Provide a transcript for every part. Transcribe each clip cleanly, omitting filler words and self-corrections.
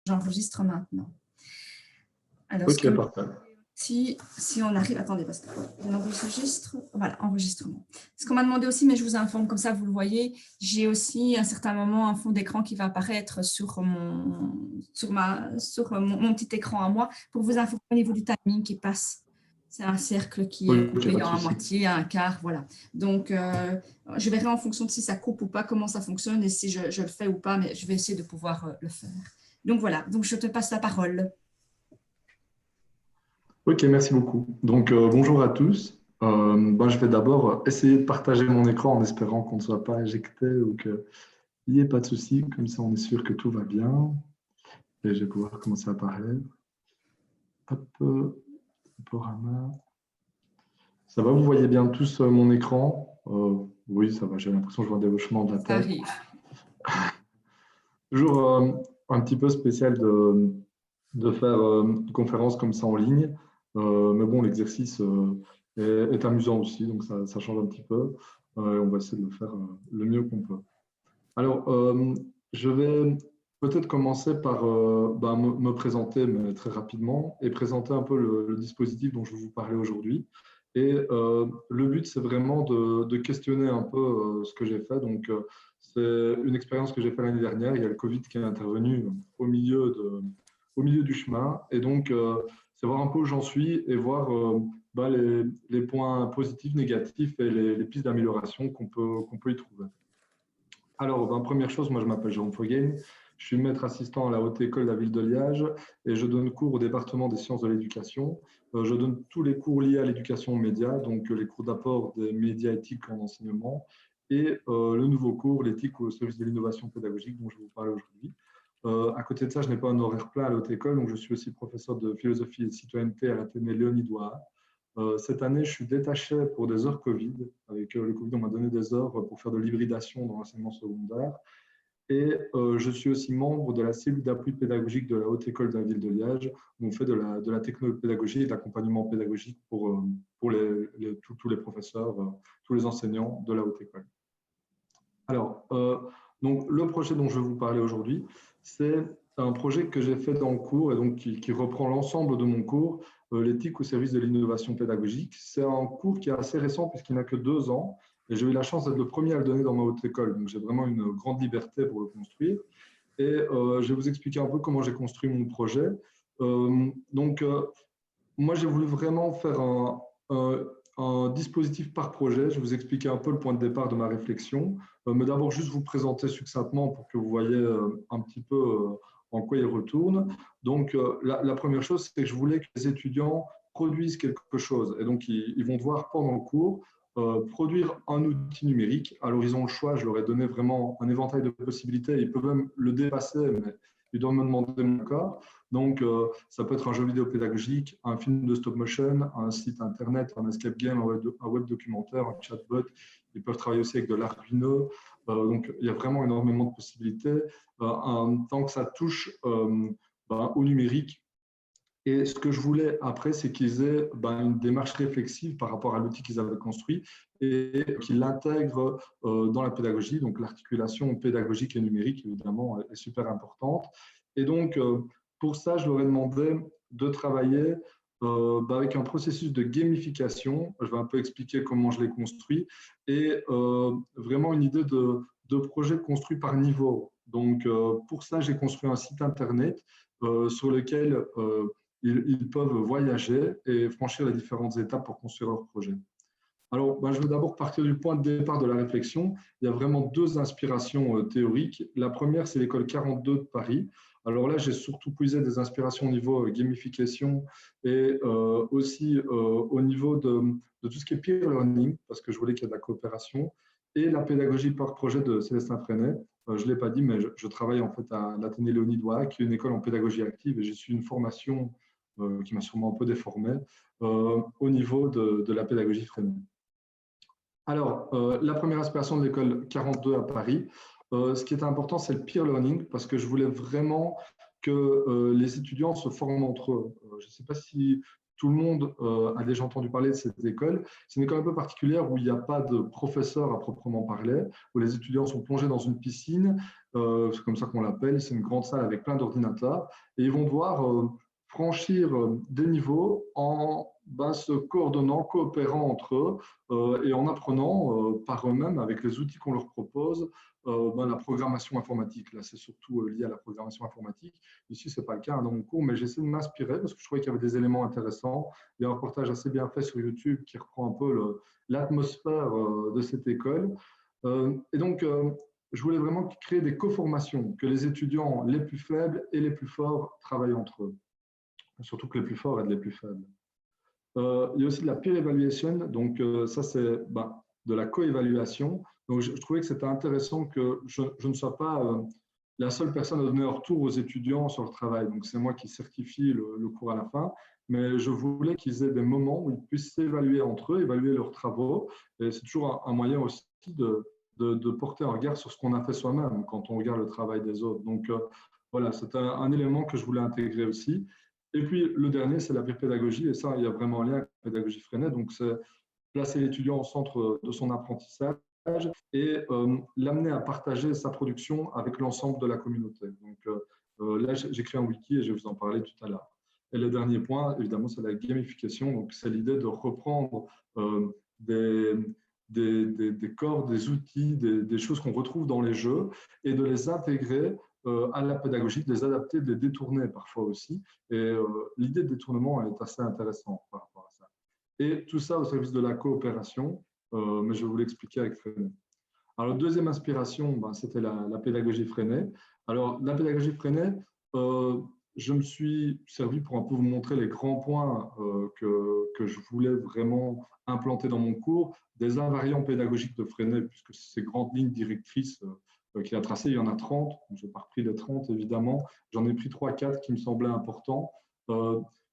J'enregistre maintenant. Alors, Ok, parfait. si on arrive, attendez, parce que l'enregistre, voilà, enregistrement. Ce qu'on m'a demandé aussi, mais je vous informe comme ça, vous le voyez, j'ai aussi à un certain moment un fond d'écran qui va apparaître sur mon petit écran à moi pour vous informer au niveau du timing qui passe. C'est un cercle qui est coupé en moitié, à un quart, voilà. Donc, je verrai en fonction de si ça coupe ou pas, comment ça fonctionne et si je le fais ou pas, mais je vais essayer de pouvoir le faire. Donc voilà, donc je te passe la parole. Ok, merci beaucoup. Donc, bonjour à tous. Je vais d'abord essayer de partager mon écran en espérant qu'on ne soit pas éjecté ou qu'il n'y ait pas de souci. Comme ça, on est sûr que tout va bien. Et je vais pouvoir commencer à parler. Hop, diaporama. Ça va, vous voyez bien tous mon écran? Oui, ça va, j'ai l'impression que je vois des hochements de la tête. Ça arrive. Toujours un petit peu spécial de faire une conférence comme ça en ligne. Mais bon, l'exercice est amusant aussi, donc ça change un petit peu. On va essayer de le faire le mieux qu'on peut. Alors, je vais peut-être commencer par me présenter, mais très rapidement, et présenter un peu le dispositif dont je vais vous parler aujourd'hui. Et le but, c'est vraiment de questionner un peu ce que j'ai fait. Donc, c'est une expérience que j'ai faite l'année dernière. Il y a le Covid qui est intervenu au milieu du chemin. Et donc, c'est voir un peu où j'en suis et voir les points positifs, négatifs et les pistes d'amélioration qu'on peut y trouver. Alors, première chose, moi je m'appelle Jérôme Foguet, je suis maître assistant à la Haute École de la Ville de Liège et je donne cours au département des sciences de l'éducation. Je donne tous les cours liés à l'éducation aux médias, donc les cours d'apport des médias éthiques en enseignement et le nouveau cours, l'éthique au service de l'innovation pédagogique dont je vais vous parler aujourd'hui. À côté de ça, je n'ai pas un horaire plein à la Haute École, donc je suis aussi professeur de philosophie et de citoyenneté à l'Athénée Léonie Douard. Cette année, je suis détaché pour des heures Covid. Avec le Covid, on m'a donné des heures pour faire de l'hybridation dans l'enseignement secondaire. Et je suis aussi membre de la cellule d'appui pédagogique de la Haute École de la Ville de Liège, où on fait de la technopédagogie et de l'accompagnement pédagogique pour tous les professeurs, tous les enseignants de la Haute École. Alors, donc, le projet dont je vais vous parler aujourd'hui, c'est un projet que j'ai fait dans le cours et donc qui reprend l'ensemble de mon cours, l'éthique au service de l'innovation pédagogique. C'est un cours qui est assez récent puisqu'il n'a que 2 ans et j'ai eu la chance d'être le premier à le donner dans ma haute école. Donc, j'ai vraiment une grande liberté pour le construire. Et je vais vous expliquer un peu comment j'ai construit mon projet. Moi, j'ai voulu vraiment faire un dispositif par projet. Je vais vous expliquer un peu le point de départ de ma réflexion, mais d'abord juste vous présenter succinctement pour que vous voyez un petit peu en quoi il retourne. Donc, la première chose, c'est que je voulais que les étudiants produisent quelque chose. Et donc, ils vont devoir, pendant le cours, produire un outil numérique. Alors, ils ont le choix, je leur ai donné vraiment un éventail de possibilités. Ils peuvent même le dépasser, mais ils doivent me demander mon accord. Donc, ça peut être un jeu vidéo pédagogique, un film de stop motion, un site internet, un escape game, un web documentaire, un chatbot. Ils peuvent travailler aussi avec de l'Arduino. Donc, il y a vraiment énormément de possibilités. Tant que ça touche au numérique. Et ce que je voulais après, c'est qu'ils aient une démarche réflexive par rapport à l'outil qu'ils avaient construit et qu'ils l'intègrent dans la pédagogie. Donc, l'articulation pédagogique et numérique, évidemment, est super importante. Et donc, pour ça, je leur ai demandé de travailler avec un processus de gamification. Je vais un peu expliquer comment je l'ai construit et vraiment une idée de projet construit par niveau. Donc, pour ça, j'ai construit un site internet sur lequel ils peuvent voyager et franchir les différentes étapes pour construire leur projet. Alors, je vais d'abord partir du point de départ de la réflexion. Il y a vraiment 2 inspirations théoriques. La première, c'est l'école 42 de Paris. Alors là, j'ai surtout puisé des inspirations au niveau gamification et aussi au niveau de tout ce qui est peer learning, parce que je voulais qu'il y ait de la coopération, et la pédagogie par projet de Célestin Freinet. Je ne l'ai pas dit, mais je travaille en fait à l'Athénée Léonie Douard, qui est une école en pédagogie active, et j'ai suivi une formation qui m'a sûrement un peu déformé au niveau de la pédagogie Freinet. Alors, la première inspiration de l'école 42 à Paris, ce qui est important, c'est le peer learning, parce que je voulais vraiment que les étudiants se forment entre eux. Je ne sais pas si tout le monde a déjà entendu parler de cette école. C'est une école un peu particulière où il n'y a pas de professeur à proprement parler, où les étudiants sont plongés dans une piscine c'est comme ça qu'on l'appelle, c'est une grande salle avec plein d'ordinateurs, et ils vont devoir franchir des niveaux en se coordonnant, coopérant entre eux et en apprenant par eux-mêmes, avec les outils qu'on leur propose, la programmation informatique. Là, c'est surtout lié à la programmation informatique. Ici, ce n'est pas le cas dans mon cours, mais j'essaie de m'inspirer parce que je trouvais qu'il y avait des éléments intéressants. Il y a un reportage assez bien fait sur YouTube qui reprend un peu l'atmosphère de cette école. Et donc, je voulais vraiment créer des co-formations, que les étudiants les plus faibles et les plus forts travaillent entre eux. Surtout que les plus forts aident les plus faibles. Il y a aussi de la peer evaluation, donc ça c'est de la co-évaluation. Donc je trouvais que c'était intéressant que je ne sois pas la seule personne à donner un retour aux étudiants sur le travail. Donc c'est moi qui certifie le cours à la fin, mais je voulais qu'ils aient des moments où ils puissent s'évaluer entre eux, évaluer leurs travaux. Et c'est toujours un moyen aussi de porter un regard sur ce qu'on a fait soi-même quand on regarde le travail des autres. Donc voilà, c'est un élément que je voulais intégrer aussi. Et puis, le dernier, c'est la peer pédagogie. Et ça, il y a vraiment un lien avec la pédagogie Freinet. Donc, c'est placer l'étudiant au centre de son apprentissage et l'amener à partager sa production avec l'ensemble de la communauté. Donc, là, j'ai créé un wiki et je vais vous en parler tout à l'heure. Et le dernier point, évidemment, c'est la gamification. Donc, c'est l'idée de reprendre des corps, des outils, des choses qu'on retrouve dans les jeux et de les intégrer à la pédagogie, de les adapter, de les détourner parfois aussi. Et l'idée de détournement est assez intéressante par rapport à ça. Et tout ça au service de la coopération, mais je vais vous l'expliquer avec Freinet. Alors, la deuxième inspiration, c'était la pédagogie Freinet. Alors, la pédagogie Freinet, je me suis servi pour un peu vous montrer les grands points que je voulais vraiment implanter dans mon cours, des invariants pédagogiques de Freinet, puisque ces grandes lignes directrices qu'il a tracées, il y en a 30, je n'ai pas repris les 30 évidemment, j'en ai pris 3-4 qui me semblaient importants.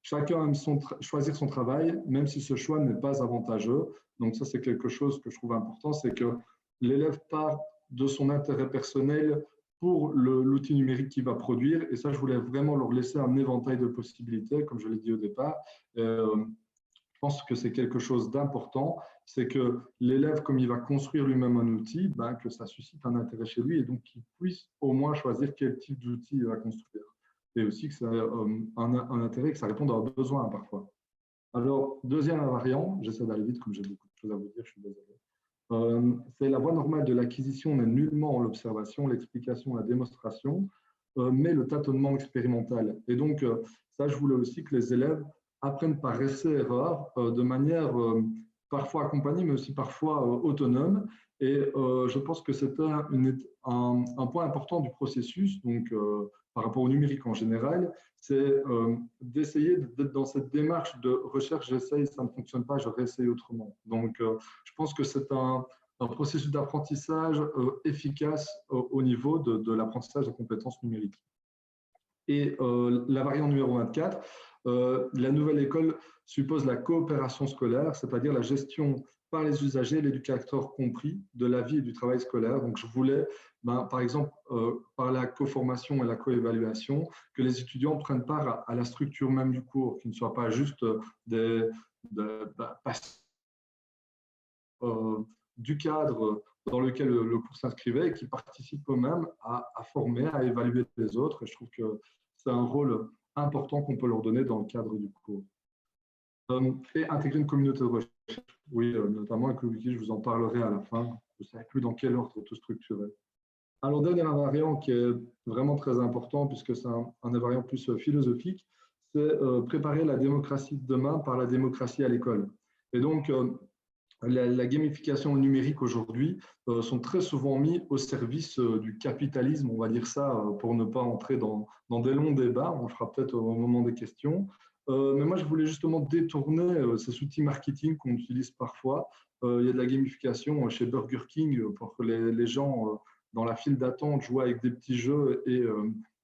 Chacun aime choisir son travail, même si ce choix n'est pas avantageux. Donc ça, c'est quelque chose que je trouve important, c'est que l'élève part de son intérêt personnel pour l'outil numérique qu'il va produire. Et ça, je voulais vraiment leur laisser un éventail de possibilités, comme je l'ai dit au départ. Je pense que c'est quelque chose d'important, c'est que l'élève, comme il va construire lui-même un outil, que ça suscite un intérêt chez lui et donc qu'il puisse au moins choisir quel type d'outil il va construire. Et aussi que ça ait un intérêt, que ça réponde à un besoin parfois. Alors, deuxième invariant, j'essaie d'aller vite comme j'ai beaucoup de choses à vous dire, je suis désolé. C'est la voie normale de l'acquisition n'est nullement l'observation, l'explication, la démonstration, mais le tâtonnement expérimental. Et donc, ça, je voulais aussi que les élèves apprennent par essai-erreur de manière parfois accompagnée, mais aussi parfois autonome. Et je pense que c'est un point important du processus, donc par rapport au numérique en général, c'est d'essayer d'être dans cette démarche de recherche, j'essaye, ça ne fonctionne pas, je réessaye autrement. Donc, je pense que c'est un processus d'apprentissage efficace au niveau de l'apprentissage des compétences numériques. Et la variante numéro 24, la nouvelle école suppose la coopération scolaire, c'est-à-dire la gestion par les usagers, l'éducateur compris, de la vie et du travail scolaire. Donc, je voulais, par exemple, par la co-formation et la co-évaluation, que les étudiants prennent part à la structure même du cours, qu'ils ne soient pas juste du cadre dans lequel le cours s'inscrivait et qui participent eux-mêmes à former, à évaluer les autres. Et je trouve que c'est un rôle important qu'on peut leur donner dans le cadre du cours. Et intégrer une communauté de recherche. Oui, notamment avec le wiki, je vous en parlerai à la fin. Je ne sais plus dans quel ordre tout structurer. Alors, dernier invariant qui est vraiment très important, puisque c'est un invariant plus philosophique, c'est préparer la démocratie de demain par la démocratie à l'école. Et donc, la gamification numérique aujourd'hui sont très souvent mis au service du capitalisme, on va dire ça, pour ne pas entrer dans des longs débats. On le fera peut-être au moment des questions. Mais moi, je voulais justement détourner ces outils marketing qu'on utilise parfois. Il y a de la gamification chez Burger King pour que les gens dans la file d'attente jouent avec des petits jeux et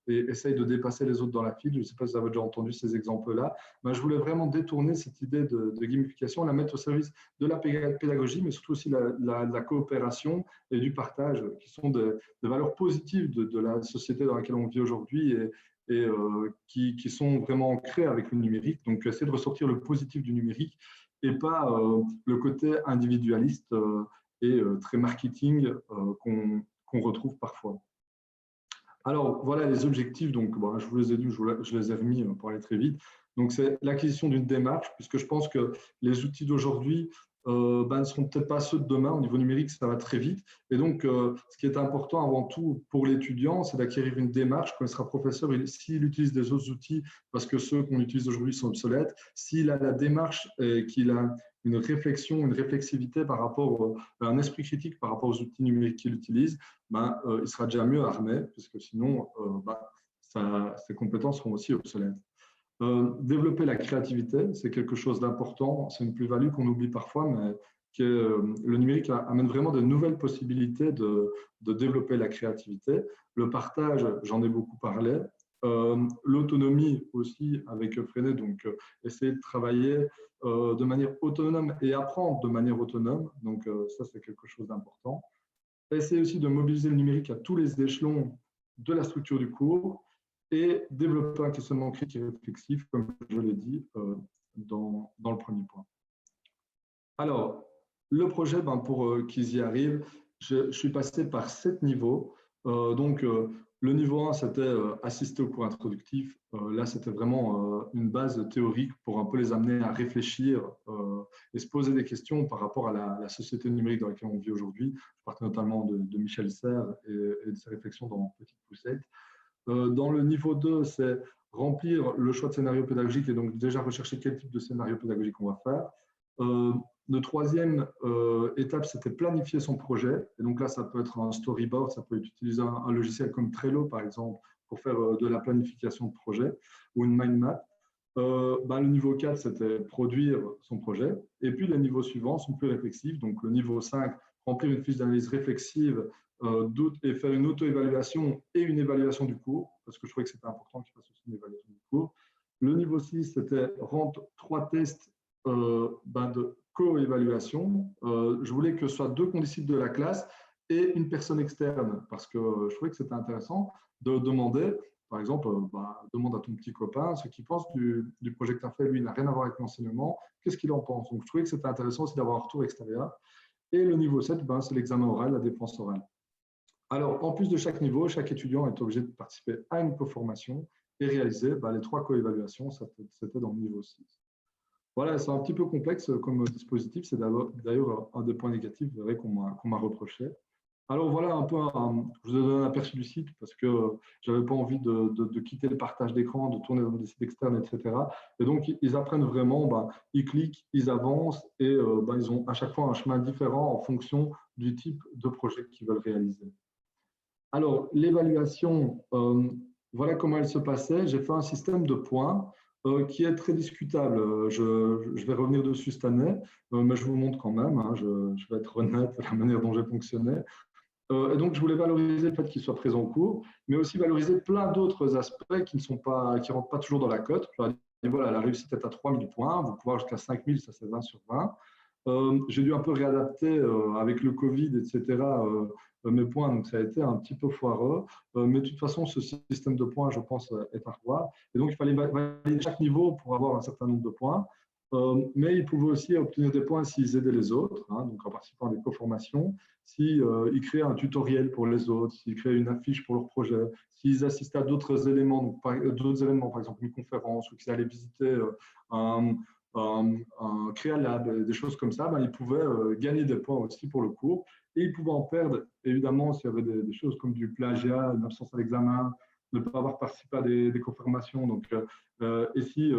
essayent de dépasser les autres dans la file. Je ne sais pas si vous avez déjà entendu ces exemples-là. Mais je voulais vraiment détourner cette idée de gamification, la mettre au service de la pédagogie, mais surtout aussi de la coopération et du partage, qui sont des valeurs positives de la société dans laquelle on vit aujourd'hui et qui sont vraiment ancrées avec le numérique. Donc, essayer de ressortir le positif du numérique et pas le côté individualiste et très marketing qu'on retrouve parfois. Alors, voilà les objectifs. Donc, bon, je vous les ai dit, je les ai remis pour aller très vite. Donc, c'est l'acquisition d'une démarche, puisque je pense que les outils d'aujourd'hui ne seront peut-être pas ceux de demain. Au niveau numérique, ça va très vite. Et donc, ce qui est important avant tout pour l'étudiant, c'est d'acquérir une démarche. Quand il sera professeur, s'il utilise des autres outils, parce que ceux qu'on utilise aujourd'hui sont obsolètes, s'il a la démarche et qu'il a une réflexion, une réflexivité par rapport à un esprit critique par rapport aux outils numériques qu'il utilise, il sera déjà mieux armé, puisque sinon, ses compétences seront aussi obsolètes. Développer la créativité, c'est quelque chose d'important, c'est une plus-value qu'on oublie parfois, mais le numérique amène vraiment de nouvelles possibilités de développer la créativité. Le partage, j'en ai beaucoup parlé. L'autonomie aussi avec Freinet, donc essayer de travailler de manière autonome et apprendre de manière autonome, donc ça c'est quelque chose d'important. Essayer aussi de mobiliser le numérique à tous les échelons de la structure du cours et développer un questionnement critique et réflexif, comme je l'ai dit dans le premier point. Alors, le projet, pour qu'ils y arrivent, je suis passé par 7 niveaux. Le niveau 1, c'était assister au cours introductif. Là, c'était vraiment une base théorique pour un peu les amener à réfléchir et se poser des questions par rapport à la société numérique dans laquelle on vit aujourd'hui. Je partais notamment de Michel Serres et de ses réflexions dans Petite Poussette. Dans le niveau 2, c'est remplir le choix de scénario pédagogique et donc déjà rechercher quel type de scénario pédagogique on va faire. Le troisième étape, c'était planifier son projet. Et donc là, ça peut être un storyboard, ça peut être utiliser un logiciel comme Trello, par exemple, pour faire de la planification de projet ou une mind map. Le niveau 4, c'était produire son projet. Et puis, les niveaux suivants sont plus réflexifs. Donc, le niveau 5, remplir une fiche d'analyse réflexive et faire une auto-évaluation et une évaluation du cours, parce que je trouvais que c'était important qu'il fasse aussi une évaluation du cours. Le niveau 6, c'était rendre 3 tests de co-évaluation. Je voulais que ce soit 2 condisciples de la classe et une personne externe, parce que je trouvais que c'était intéressant de demander, par exemple, demande à ton petit copain ce qu'il pense du projet que tu as fait. Lui, il n'a rien à voir avec l'enseignement. Qu'est-ce qu'il en pense? Donc, je trouvais que c'était intéressant aussi d'avoir un retour extérieur. Et le niveau 7, c'est l'examen oral, la défense orale. Alors, en plus de chaque niveau, chaque étudiant est obligé de participer à une co-formation et réaliser les 3 co-évaluations. C'était dans le niveau 6. Voilà, c'est un petit peu complexe comme dispositif. C'est d'ailleurs un des points négatifs qu'on m'a reproché. Alors voilà un peu, je vous ai donné un aperçu du site parce que je n'avais pas envie de quitter le partage d'écran, de tourner dans des sites externes, etc. Et donc, ils apprennent vraiment, ils cliquent, ils avancent et ils ont à chaque fois un chemin différent en fonction du type de projet qu'ils veulent réaliser. Alors, l'évaluation, voilà comment elle se passait. J'ai fait un système de points qui est très discutable. Je vais revenir dessus cette année, mais je vous montre quand même. Je vais être honnête de la manière dont j'ai fonctionné. Et donc, je voulais valoriser le fait qu'il soit présent au cours, mais aussi valoriser plein d'autres aspects qui ne rentrent pas toujours dans la cote. Voilà, la réussite est à 3000 points, vous pouvez jusqu'à 5000, ça c'est 20 sur 20. J'ai dû un peu réadapter avec le Covid, etc., mes points, donc ça a été un petit peu foireux. Mais de toute façon, ce système de points, je pense, est à revoir. Et donc, il fallait valider chaque niveau pour avoir un certain nombre de points. Mais ils pouvaient aussi obtenir des points s'ils aidaient les autres, donc en participant à des co-formations, s'ils créaient un tutoriel pour les autres, s'ils créaient une affiche pour leur projet, s'ils assistaient à d'autres éléments, par exemple une conférence, ou qu'ils allaient visiter un Créalab, des choses comme ça, ils pouvaient gagner des points aussi pour le cours et ils pouvaient en perdre, évidemment, s'il y avait des choses comme du plagiat, une absence à l'examen, ne pas avoir participé à des confirmations. Donc, et si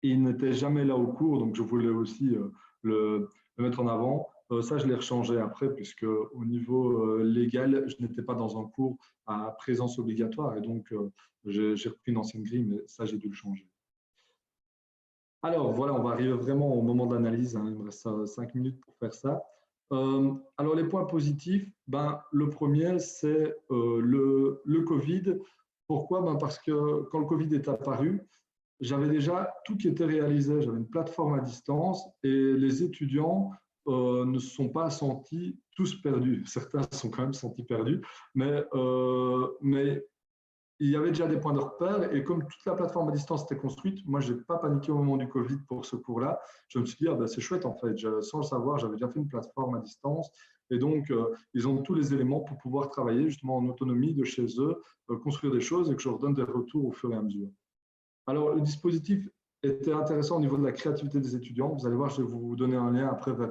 il n'était jamais là au cours, donc je voulais aussi le mettre en avant. Ça, je l'ai rechangé après, puisque au niveau légal, je n'étais pas dans un cours à présence obligatoire, et donc j'ai repris une ancienne grille, mais ça, j'ai dû le changer. Alors voilà, on va arriver vraiment au moment de l'analyse. Il me reste 5 minutes pour faire ça. Alors les points positifs, le premier, c'est le Covid. Pourquoi? Parce que quand le Covid est apparu, j'avais déjà tout qui était réalisé. J'avais une plateforme à distance et les étudiants ne se sont pas sentis tous perdus. Certains se sont quand même sentis perdus, mais il y avait déjà des points de repère et comme toute la plateforme à distance était construite, moi, je n'ai pas paniqué au moment du Covid pour ce cours-là. Je me suis dit, c'est chouette en fait. Sans le savoir, j'avais déjà fait une plateforme à distance Et donc, ils ont tous les éléments pour pouvoir travailler justement en autonomie de chez eux, construire des choses et que je leur donne des retours au fur et à mesure. Alors, le dispositif était intéressant au niveau de la créativité des étudiants. Vous allez voir, je vais vous donner un lien après vers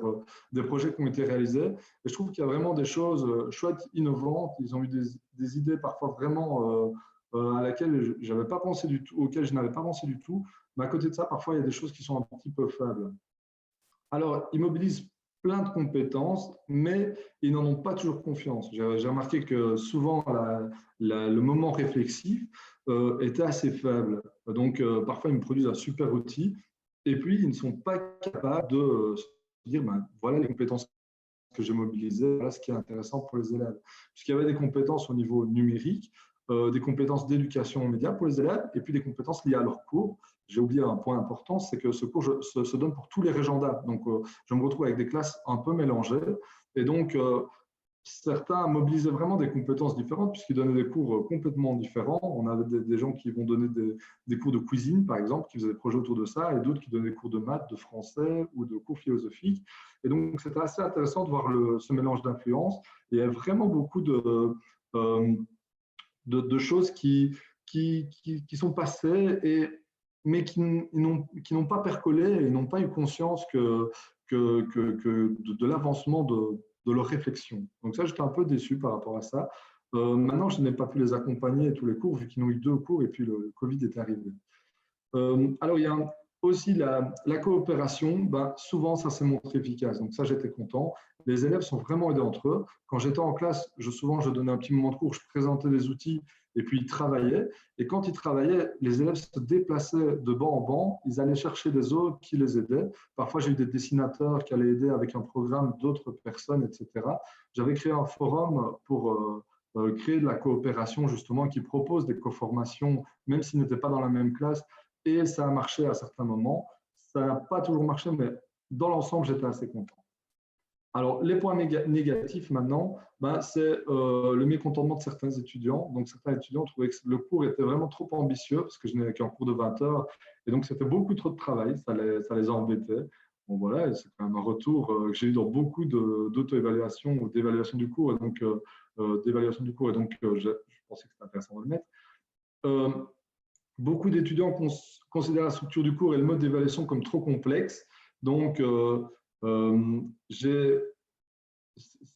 des projets qui ont été réalisés. Et je trouve qu'il y a vraiment des choses chouettes, innovantes. Ils ont eu des idées parfois vraiment à laquelle j'avais pas pensé du tout, auxquelles je n'avais pas pensé du tout. Mais à côté de ça, parfois, il y a des choses qui sont un petit peu faibles. Alors, ils mobilisent plein de compétences, mais ils n'en ont pas toujours confiance. J'ai remarqué que souvent, le moment réflexif était assez faible. Donc, parfois, ils me produisent un super outil, et puis, ils ne sont pas capables de se dire, ben, voilà les compétences que j'ai mobilisées, voilà ce qui est intéressant pour les élèves. Puisqu'il y avait des compétences au niveau numérique, des compétences d'éducation aux médias pour les élèves, et puis des compétences liées à leur cours. J'ai oublié un point important, c'est que ce cours se donne pour tous les régendas. Donc, je me retrouve avec des classes un peu mélangées. Et donc, certains mobilisaient vraiment des compétences différentes puisqu'ils donnaient des cours complètement différents. On avait des gens qui vont donner des cours de cuisine, par exemple, qui faisaient des projets autour de ça, et d'autres qui donnaient des cours de maths, de français ou de cours philosophiques. Et donc, c'était assez intéressant de voir ce mélange d'influences. Il y a vraiment beaucoup de choses qui sont passées, mais qui n'ont pas percolé et n'ont pas eu conscience de l'avancement de leur réflexion. Donc ça, j'étais un peu déçu par rapport à ça. Maintenant, je n'ai pas pu les accompagner à tous les cours, vu qu'ils n'ont eu 2 cours et puis le Covid est arrivé. Alors, il y a aussi la coopération. Ben, souvent, ça s'est montré efficace. Donc ça, j'étais content. Les élèves sont vraiment aidés entre eux. Quand j'étais en classe, souvent, je donnais un petit moment de cours, je présentais des outils et puis ils travaillaient. Et quand ils travaillaient, les élèves se déplaçaient de banc en banc. Ils allaient chercher des autres qui les aidaient. Parfois, j'ai eu des dessinateurs qui allaient aider avec un programme d'autres personnes, etc. J'avais créé un forum pour créer de la coopération, justement, qui propose des coformations, même s'ils n'étaient pas dans la même classe. Et ça a marché à certains moments. Ça n'a pas toujours marché, mais dans l'ensemble, j'étais assez content. Alors, les points négatifs maintenant, ben, c'est le mécontentement de certains étudiants. Donc, certains étudiants trouvaient que le cours était vraiment trop ambitieux parce que je n'avais qu'un cours de 20 heures. Et donc, c'était beaucoup trop de travail. Ça les embêtait. Bon, voilà, c'est quand même un retour que j'ai eu dans beaucoup d'auto-évaluation ou d'évaluation du cours. Et donc, je pensais que c'était intéressant de le mettre. Beaucoup d'étudiants considèrent la structure du cours et le mode d'évaluation comme trop complexe. Donc, c'est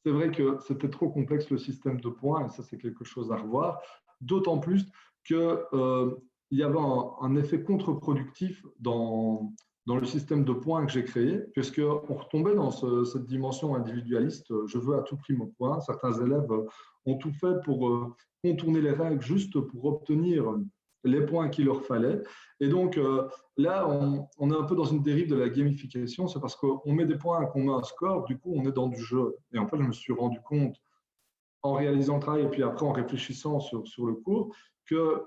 vrai que c'était trop complexe le système de points, et ça, c'est quelque chose à revoir. D'autant plus qu'il y avait un effet contre-productif dans le système de points que j'ai créé, puisqu'on retombait dans cette dimension individualiste. Je veux à tout prix mon point. Certains élèves ont tout fait pour contourner les règles juste pour obtenir les points qu'il leur fallait. Et donc, là, on est un peu dans une dérive de la gamification. C'est parce qu'on met des points, qu'on met un score, du coup, on est dans du jeu. Et en fait, je me suis rendu compte, en réalisant le travail et puis après en réfléchissant sur le cours, que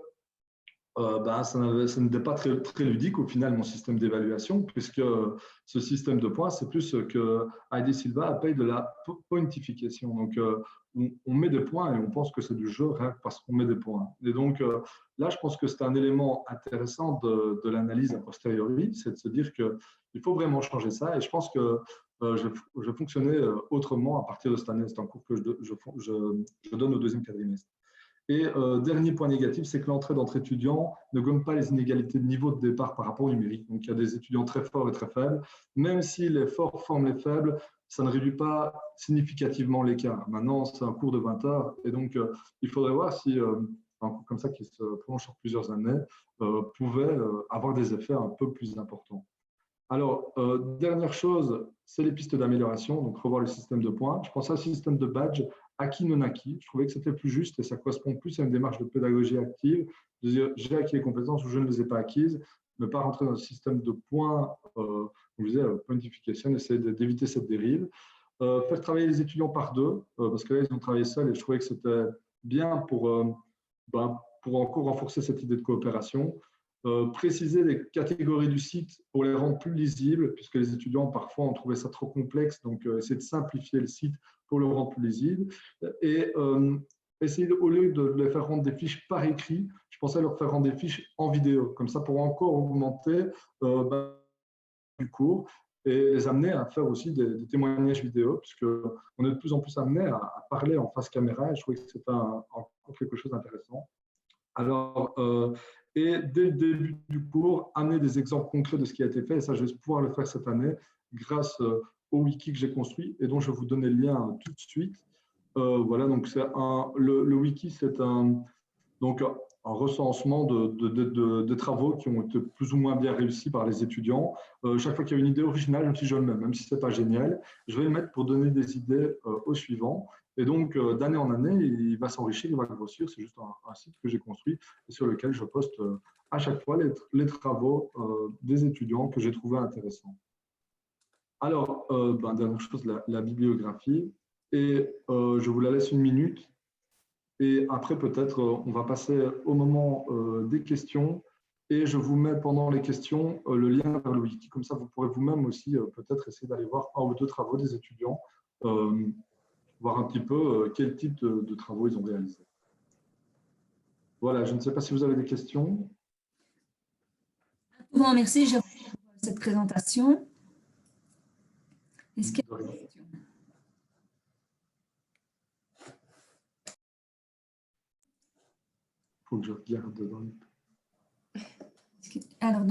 ça n'était pas très, très ludique au final, mon système d'évaluation, puisque ce système de points, c'est plus que Heidi Silva appelle de la pointification. Donc, on met des points et on pense que c'est du jeu rien que parce qu'on met des points. Et donc, là, je pense que c'est un élément intéressant de l'analyse a posteriori, c'est de se dire qu'il faut vraiment changer ça. Et je pense que je vais fonctionner autrement à partir de cette année. C'est un cours que je donne au 2e quadrimestre. Et dernier point négatif, c'est que l'entrée d'entre étudiants ne gomme pas les inégalités de niveau de départ par rapport au numérique. Donc, il y a des étudiants très forts et très faibles. Même si les forts forment les faibles, ça ne réduit pas significativement l'écart. Maintenant, c'est un cours de 20 heures. Et donc, il faudrait voir si un cours comme ça qui se prolonge sur plusieurs années pouvait avoir des effets un peu plus importants. Alors, dernière chose, c'est les pistes d'amélioration, donc revoir le système de points. Je pense à un système de badge acquis non acquis. Je trouvais que c'était plus juste et ça correspond plus à une démarche de pédagogie active, de dire j'ai acquis les compétences ou je ne les ai pas acquises, ne pas rentrer dans le système de points, je disais, pointification, essayer d'éviter cette dérive. Faire travailler les étudiants par deux, parce que là, ils ont travaillé seuls et je trouvais que c'était bien pour encore renforcer cette idée de coopération. Préciser les catégories du site pour les rendre plus lisibles, puisque les étudiants, parfois, ont trouvé ça trop complexe. Donc, essayer de simplifier le site pour le rendre plus lisible. Et essayer, au lieu de les faire rendre des fiches par écrit, je pensais leur faire rendre des fiches en vidéo. Comme ça, pour encore augmenter du cours. et les amener à faire aussi des témoignages vidéo, puisqu'on est de plus en plus amené à parler en face caméra, et je trouvais que c'était encore quelque chose d'intéressant. Alors, et dès le début du cours, amener des exemples concrets de ce qui a été fait, et ça, je vais pouvoir le faire cette année grâce au wiki que j'ai construit et dont je vais vous donner le lien tout de suite. Voilà, donc le wiki, c'est donc un recensement de travaux qui ont été plus ou moins bien réussis par les étudiants. Chaque fois qu'il y a une idée originale, même si je le mets, même si ce n'est pas génial, je vais le mettre pour donner des idées aux suivants. Et donc, d'année en année, il va s'enrichir, il va grossir. C'est juste un site que j'ai construit et sur lequel je poste à chaque fois les travaux des étudiants que j'ai trouvés intéressants. Alors, dernière chose, la bibliographie. Et je vous la laisse une minute. Et après, peut-être, on va passer au moment des questions. Et je vous mets pendant les questions le lien vers le wiki. Comme ça, vous pourrez vous-même aussi peut-être essayer d'aller voir un ou deux travaux des étudiants, voir un petit peu quel type de travaux ils ont réalisés. Voilà, je ne sais pas si vous avez des questions. Bon, merci pour cette présentation. Est-ce qu'il y a des questions? Il faut que je regarde dans le... Alors,